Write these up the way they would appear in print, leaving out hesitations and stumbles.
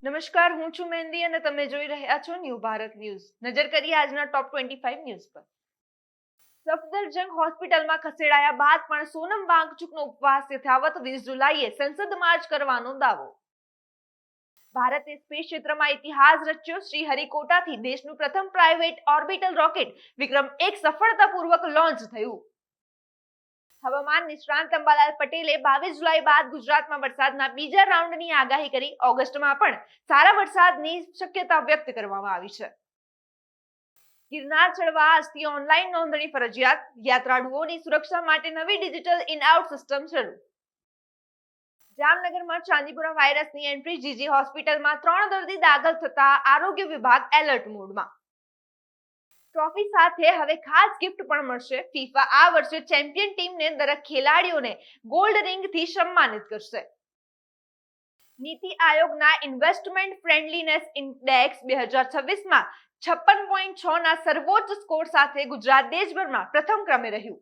નમસ્કાર, હું છું મહેંદી અને તમે જોઈ રહ્યા છો ન્યૂ ભારત ન્યૂઝ. નજર કરીએ આજના ટોપ 25 ન્યૂઝ પર. સફદરજંગ હોસ્પિટલમાં ખસેડાયા બાદ પણ સોનમ વાંગચુકનો ઉપવાસ યથાવત 20 જુલાઈએ સંસદ માર્ચ કરવાનો દાવો. ભારતે સ્પેસ ક્ષેત્રમાં ઇતિહાસ રચ્યો. શ્રી હરિકોટાથી દેશનું પ્રથમ પ્રાઇવેટ ઓર્બિટલ રોકેટ વિક્રમ-1 સફળતાપૂર્વક લોન્ચ થયું. હવામાન નિષ્ણાંત અંબાલાલ પટેલે 22 જુલાઈ બાદ ગુજરાતમાં વરસાદના બીજા રાઉન્ડની આગાહી કરી. ઓગસ્ટમાં પણ સારા વરસાદની શક્યતા વ્યક્ત કરવામાં આવી છે. ગિરનાર ચડવા આજથી ઓનલાઈન નોંધણી ફરજિયાત. યાત્રાળુઓની સુરક્ષા માટે નવી ડિજિટલ ઇન-આઉટ સિસ્ટમ શરૂ. જામનગરમાં ચાંદીપુરા વાયરસની એન્ટ્રી. જીજી હોસ્પિટલમાં 3 દર્દી દાખલ થતા આરોગ્ય વિભાગ એલર્ટ મોડમાં. ટ્રોફી સાથે હવે ખાસ ગિફ્ટ પણ મળશે. ફીફા આ વર્ષે ચેમ્પિયન ટીમને દરેક ખેલાડીઓને ગોલ્ડ રિંગથી સન્માનિત કરશે. નીતિ આયોગના ઇન્વેસ્ટમેન્ટ ફ્રેન્ડલીનેસ ઇન્ડેક્સ 2026માં 56.6 ના સર્વોચ્ચ સ્કોર સાથે ગુજરાત દેશભરમાં પ્રથમ ક્રમે રહ્યું.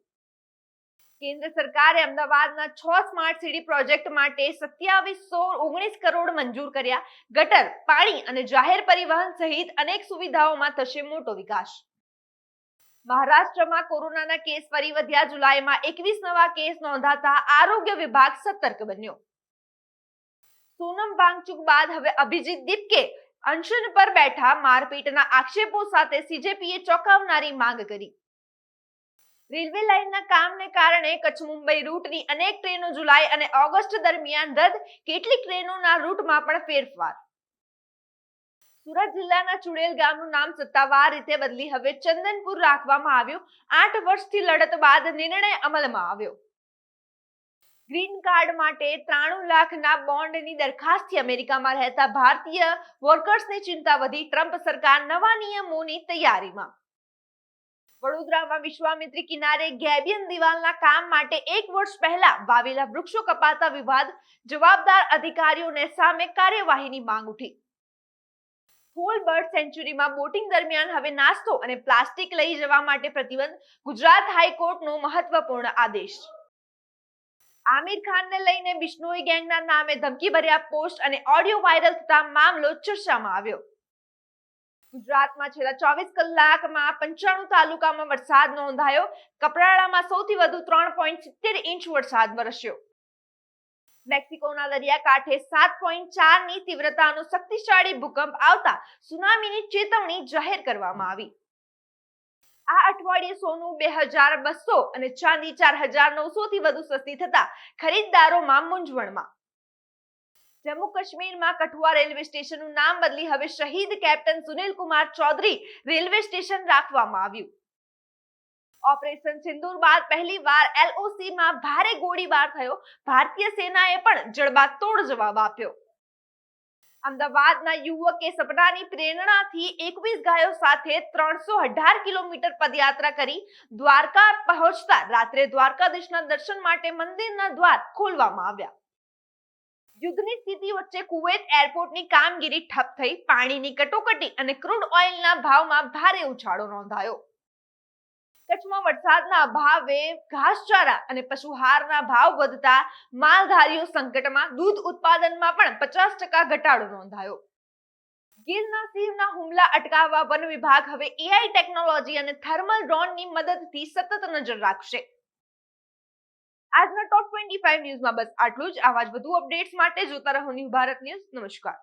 કેન્દ્ર સરકારે અમદાવાદના 6 સ્માર્ટ સિટી પ્રોજેક્ટ માટે 2719 કરોડ મંજૂર કર્યા. ગટર, પાણી અને જાહેર પરિવહન સહિત અનેક સુવિધાઓમાં થશે મોટો વિકાસ. મહારાષ્ટ્રમાં કોરોનાના કેસ ફરી વધ્યા. જુલાઈમાં 21 નવા કેસ નોંધાતા આરોગ્ય વિભાગ સતર્ક બન્યો. સોનમ વાંગચુક બાદ હવે અભિજીત દીપકે અનશન પર બેઠા. મારપીટના આક્ષેપો સાથે સીજેપીએ ચોંકાવનારી માંગ કરી. રેલવે લાઇનના કામને કારણે કચ્છ મુંબઈ રૂટની અનેક ટ્રેનો જુલાઈ અને ઓગસ્ટ દરમિયાન રદ. કેટલીક ટ્રેનોના રૂટમાં પણ ફેરફાર. સુરત જિલ્લાના ચુડેલ ગામનું નામ સત્તાવાર રીતે બદલી હવે ચંદનપુર રાખવામાં આવ્યું. 8 વર્ષથી લડત બાદ નિર્ણય અમલમાં આવ્યો. ગ્રીન કાર્ડ માટે 93 લાખના બોન્ડની દરખાસ્તથી અમેરિકામાં રહેતા ભારતીય વર્કર્સની ચિંતા વધી. ટ્રમ્પ સરકાર નવા નિયમોની તૈયારીમાં. વડોદરામાં વિશ્વામિત્રી કિનારે ગેબિયન દિવાલના કામ માટે 1 વર્ષ પહેલા વાવેલા વૃક્ષો કપાતા વિવાદ. જવાબદાર અધિકારીઓને સામે કાર્યવાહીની માંગ ઉઠી. ફૂલ બર્ડ સેન્ચ્યુરીમાં બોટિંગ દરમિયાન હવે નાસ્તો અને પ્લાસ્ટિક લઈ જવા માટે પ્રતિબંધ. ગુજરાત હાઈકોર્ટનો મહત્વપૂર્ણ આદેશ. આમિર ખાનને લઈને બિશ્નોઈ ગેંગના નામે ધમકીભર્યા પોસ્ટ અને ઓડિયો વાયરલ થતા મામલો ચર્ચામાં આવ્યો. ગુજરાતમાં છેલ્લા 24 કલાકમાં 95 તાલુકામાં વરસાદ નોંધાયો. કપરાડામાં સૌથી વધુ 3.70 ઇંચ વરસાદ વરસ્યો. મેક્સિકોના દરિયાકાંઠે 7.4 ની તીવ્રતાનો શક્તિશાળી ભૂકંપ આવતા સુનામીની ચેતવણી જાહેર કરવામાં આવી. આ અઠવાડિયે સોનું 2200 અને ચાંદી 4900 થી વધુ સસ્તી થતા ખરીદદારોમાં મૂંઝવણમાં. જમ્મુ કાશ્મીરમાં કઠુઆ રેલવે સ્ટેશનનું નામ બદલી હવે શહીદ captain Sunil Kumar Chaudhary railway station રાખવામાં આવ્યું. ઓપરેશન સિંદૂર બાદ પહેલીવાર એલઓસીમાં ભારે ગોળીબાર થયો. ભારતીય સેનાએ પણ જડબાતોડ જવાબ આપ્યો. અમદાવાદના યુવકે સપનાની પ્રેરણાથી 21 ગાયો સાથે 318 કિલોમીટર પદયાત્રા કરી. દ્વારકા પહોંચતા રાત્રે દ્વારકાધીશના દર્શન માટે મંદિરના દ્વાર ખોલવામાં આવ્યા. યુદ્ધની સ્થિતિ વચ્ચે કુવૈત એરપોર્ટની કામગીરી ઠપ થઈ. પાણીની કટોકટી અને ક્રૂડ ઓઇલના ભાવમાં ભારે ઉછાળો નોંધાયો. કચ્છમાં વરસાદના અભાવે ઘાસચારા અને પશુહારના ભાવ વધતા માલધારીઓ સંકટમાં. દૂધ ઉત્પાદનમાં પણ 50% ઘટાડો નોંધાયો. ગીરના સિંહના હુમલા અટકાવવા વન વિભાગ હવે એઆઈ ટેકનોલોજી અને થર્મલ ડ્રોનની મદદથી સતત નજર રાખશે. આજના ટોપ 25 ન્યૂઝમાં બસ આટલું જ. આવા જ વધુ અપડેટ્સ માટે જોતા રહો ન્યૂ ભારત ન્યૂઝ. નમસ્કાર.